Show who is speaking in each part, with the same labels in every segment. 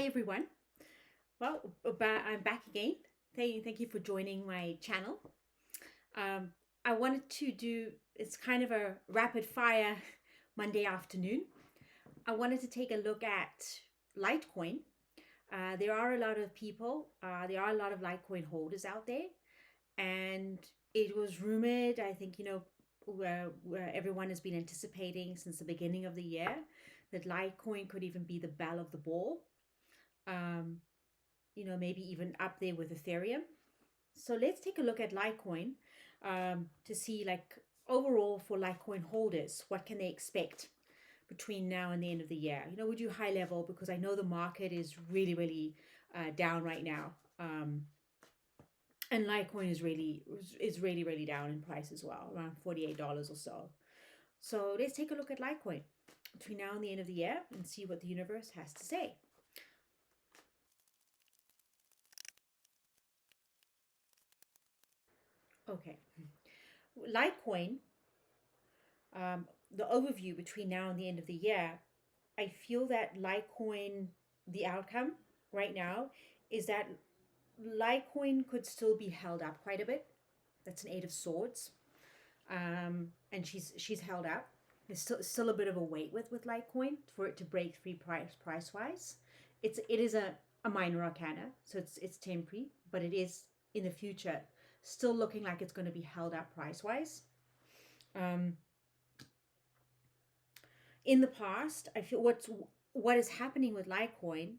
Speaker 1: everyone. I'm back again. Thank you for joining my channel. Um, I wanted to do, it's kind of a rapid fire Monday afternoon. I wanted to take a look at Litecoin. There are a lot of people, there are a lot of Litecoin holders out there. And it was rumored, I think, where everyone has been anticipating since the beginning of the year that Litecoin could even be the belle of the ball. Um, maybe even up there with Ethereum. So let's take a look at Litecoin to see, like, overall for Litecoin holders, what can they expect between now and the end of the year? We do high level because I know the market is really, really down right now. And Litecoin is really, really down in price as well, around $48 or so. So let's take a look at Litecoin between now and the end of the year and see what the universe has to say. Okay. Litecoin, the overview between now and the end of the year, I feel that Litecoin, the outcome right now is that Litecoin could still be held up quite a bit. That's an Eight of Swords, and she's held up. There's still a bit of a wait with Litecoin for it to break free price wise. It is a minor arcana, so it's temporary, but it is in the future still looking like it's going to be held up price wise. Um, in the past, I feel what is happening with Litecoin.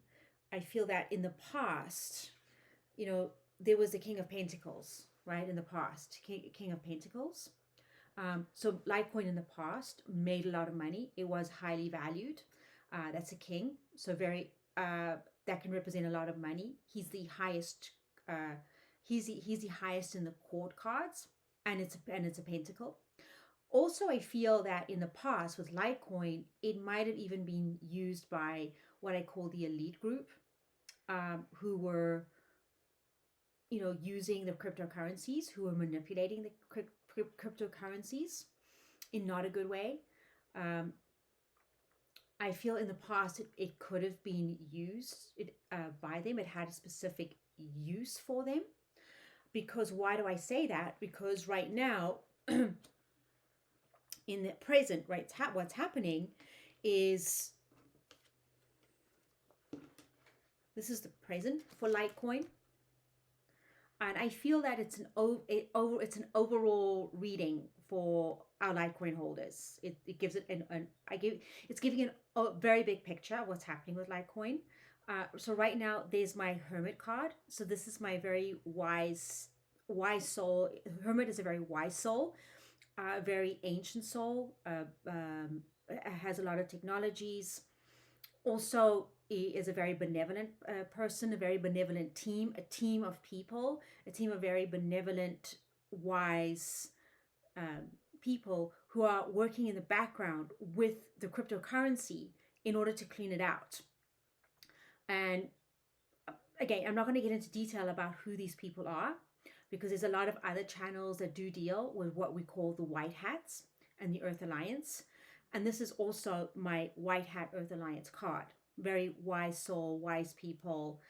Speaker 1: I feel that in the past, there was the King of Pentacles, right? In the past, King of Pentacles. So Litecoin in the past made a lot of money. It was highly valued. That's a king, so very that can represent a lot of money. He's the highest. He's the highest in the court cards, and it's a pentacle. Also, I feel that in the past with Litecoin, it might have even been used by what I call the elite group, who were, using the cryptocurrencies, who were manipulating the cryptocurrencies in not a good way. I feel in the past it could have been used by them. It had a specific use for them. Because why do I say that? Because right now, in the present, right, what's happening is, this is the present for Litecoin, and I feel that it's an overall reading for our Litecoin holders. It gives it it's giving a very big picture of what's happening with Litecoin. So right now there's my Hermit card. So this is my very wise soul. Hermit is a very wise soul, a very ancient soul. Has a lot of technologies. Also, he is a very benevolent person, a very benevolent team, a team of people, a team of very benevolent, wise people who are working in the background with the cryptocurrency in order to clean it out. And again, I'm not going to get into detail about who these people are, because there's a lot of other channels that do deal with what we call the White Hats and the Earth Alliance. And this is also my White Hat Earth Alliance card. Very wise soul, wise people.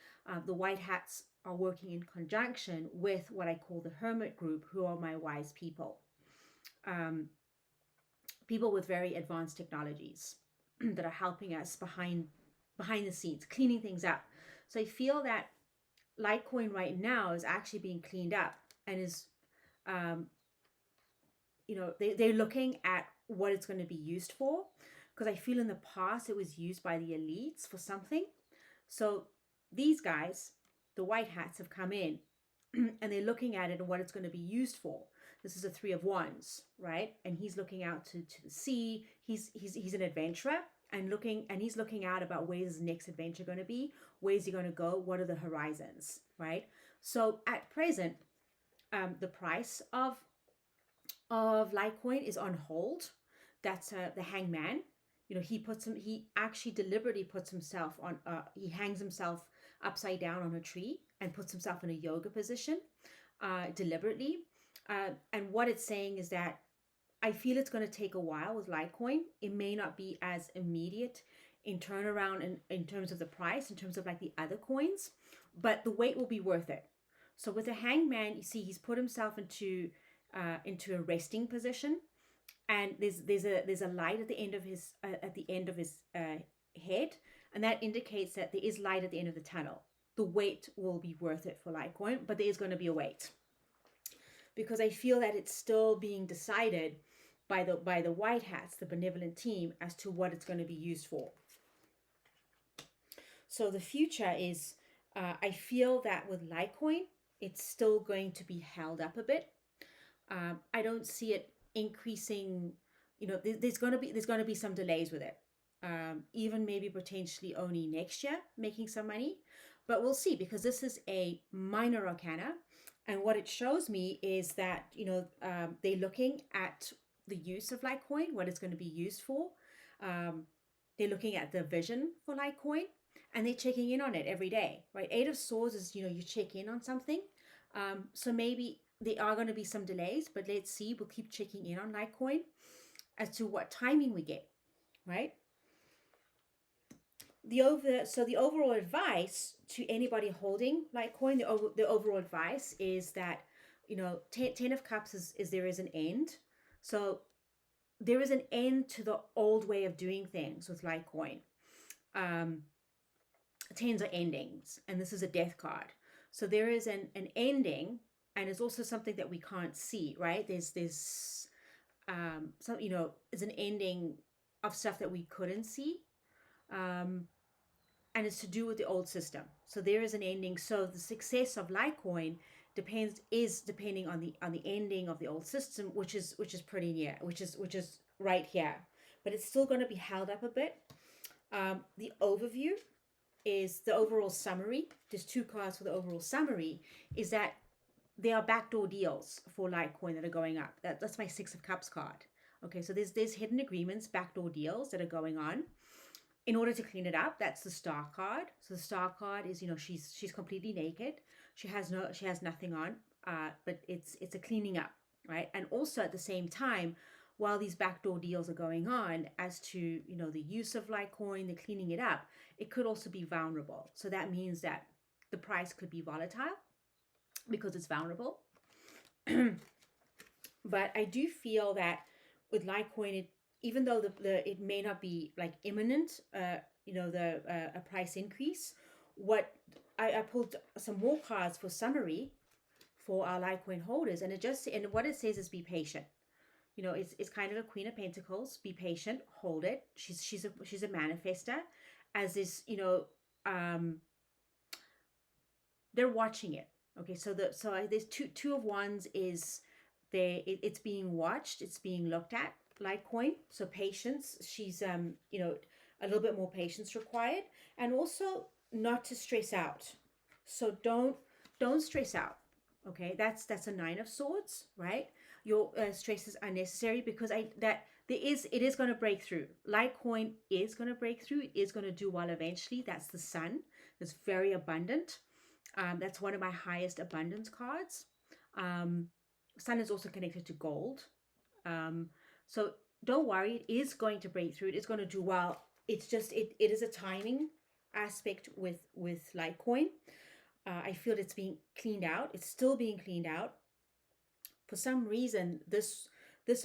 Speaker 1: The White Hats are working in conjunction with what I call the Hermit group, who are my wise people. People with very advanced technologies that are helping us behind the scenes, cleaning things up. So I feel that Litecoin right now is actually being cleaned up and is, they're looking at what it's going to be used for, because I feel in the past it was used by the elites for something. So these guys, the White Hats, have come in and they're looking at it and what it's going to be used for. This is a Three of Wands, right? And he's looking out to the sea. He's an adventurer and he's looking out about where's his next adventure going to be, where's he going to go, what are the horizons, right? So at present, the price of Litecoin is on hold. That's the Hangman. He actually deliberately puts himself on, he hangs himself upside down on a tree and puts himself in a yoga position deliberately. And what it's saying is that I feel it's going to take a while with Litecoin. It may not be as immediate in turnaround in terms of the price, in terms of like the other coins, but the wait will be worth it. So with the hangman, you see he's put himself into a resting position, and there's a light at the end of his head, and that indicates that there is light at the end of the tunnel. The wait will be worth it for Litecoin, but there is going to be a wait because I feel that it's still being decided by the white hats, the benevolent team, as to what it's going to be used for. So the future is, I feel that with Litecoin, it's still going to be held up a bit. I don't see it increasing. There's going to be some delays with it. Even maybe potentially only next year making some money, but we'll see, because this is a minor arcana, and what it shows me is that they're looking at the use of Litecoin, what it's going to be used for. They're looking at the vision for Litecoin, and they're checking in on it every day, right? Eight of Swords is, you check in on something. So maybe there are going to be some delays, but let's see. We'll keep checking in on Litecoin as to what timing we get, right? The overall advice to anybody holding Litecoin, the overall advice is that, 10 of Cups is there is an end. So there is an end to the old way of doing things with Litecoin. Tens are endings, and this is a death card. So there is an ending, and it's also something that we can't see, right? There's some, is an ending of stuff that we couldn't see. And it's to do with the old system. So there is an ending. So the success of Litecoin is depending on the ending of the old system, which is pretty near, which is right here. But it's still going to be held up a bit. The overview is the overall summary. There's two cards for the overall summary. Is that there are backdoor deals for Litecoin that are going up. That's my Six of Cups card. Okay, so there's hidden agreements, backdoor deals that are going on. In order to clean it up, that's the Star card. So the Star card is, she's completely naked. She has nothing on. But it's a cleaning up, right? And also at the same time, while these backdoor deals are going on, as to the use of Litecoin, the cleaning it up, it could also be vulnerable. So that means that the price could be volatile because it's vulnerable. But I do feel that with Litecoin, even though it may not be like imminent, a price increase. What I pulled some more cards for summary for our Litecoin holders, and what it says is be patient. It's kind of a Queen of Pentacles. Be patient, hold it. She's a manifester, as this, they're watching it. Okay, so there's two of Wands is there. It's being watched. It's being looked at. Litecoin, so patience. She's a little bit more patience required, and also not to stress out. So don't stress out. Okay, that's a Nine of Swords, right? Your stress is unnecessary, because it is going to break through. Litecoin is going to break through. It is going to do well eventually. That's the Sun. It's very abundant. That's one of my highest abundance cards. Sun is also connected to gold. So don't worry, it is going to break through. It is going to do well. It's just, it is a timing aspect with Litecoin. I feel it's being cleaned out. It's still being cleaned out. For some reason, this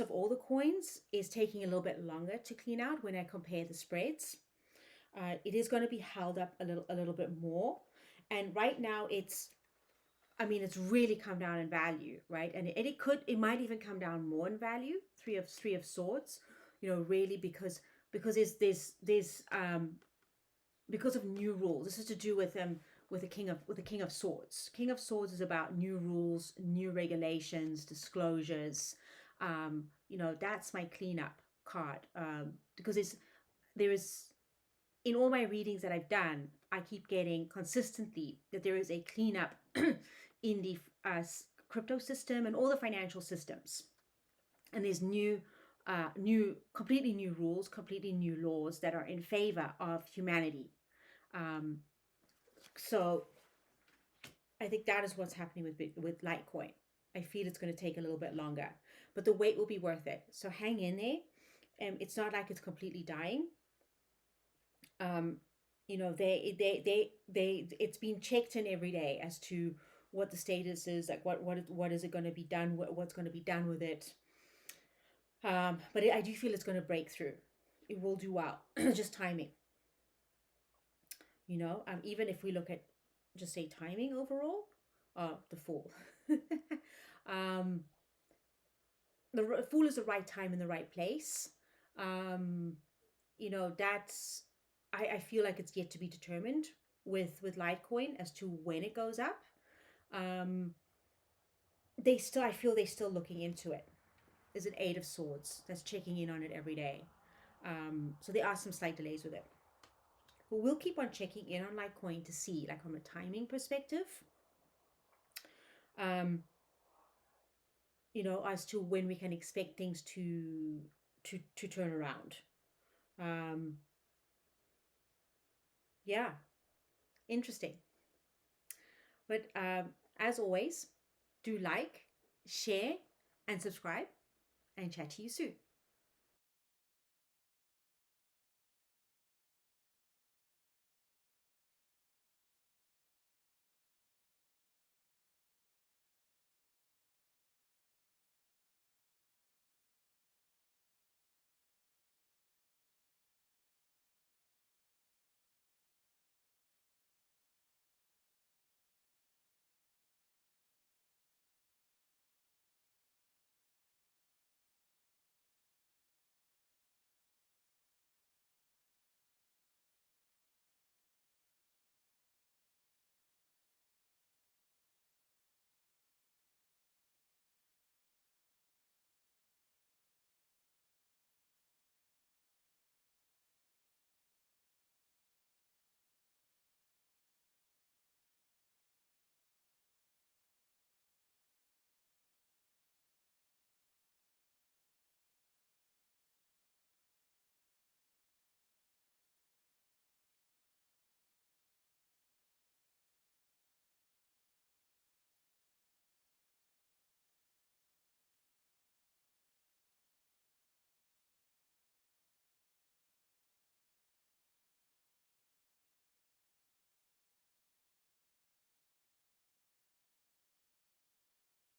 Speaker 1: of all the coins is taking a little bit longer to clean out when I compare the spreads. It is going to be held up a little bit more. And right now it's really come down in value, right? And it might even come down more in value. Three of Swords, really because there's because of new rules. This is to do with the King of Swords. King of Swords is about new rules, new regulations, disclosures. That's my cleanup card, because there is in all my readings that I've done, I keep getting consistently that there is a cleanup in the crypto system and all the financial systems, and there's completely new rules, completely new laws that are in favor of humanity. So I think that is what's happening with Litecoin. I feel it's going to take a little bit longer, but the wait will be worth it. So hang in there. It's not like it's completely dying. um, it's being checked in every day as to what the status is, like what is it going to be done, what's going to be done with it. But I do feel it's going to break through. It will do well. Just timing, even if we look at just say timing overall, the fall. um, the fall is the right time in the right place. Um, that's I feel like it's yet to be determined with Litecoin as to when it goes up. Um, I feel they're still looking into it. There's an Eight of Swords that's checking in on it every day. So there are some slight delays with it. But we'll keep on checking in on Litecoin to see, like from a timing perspective, um, as to when we can expect things to turn around. Um, yeah, interesting. But as always, do like, share, and subscribe, and chat to you soon.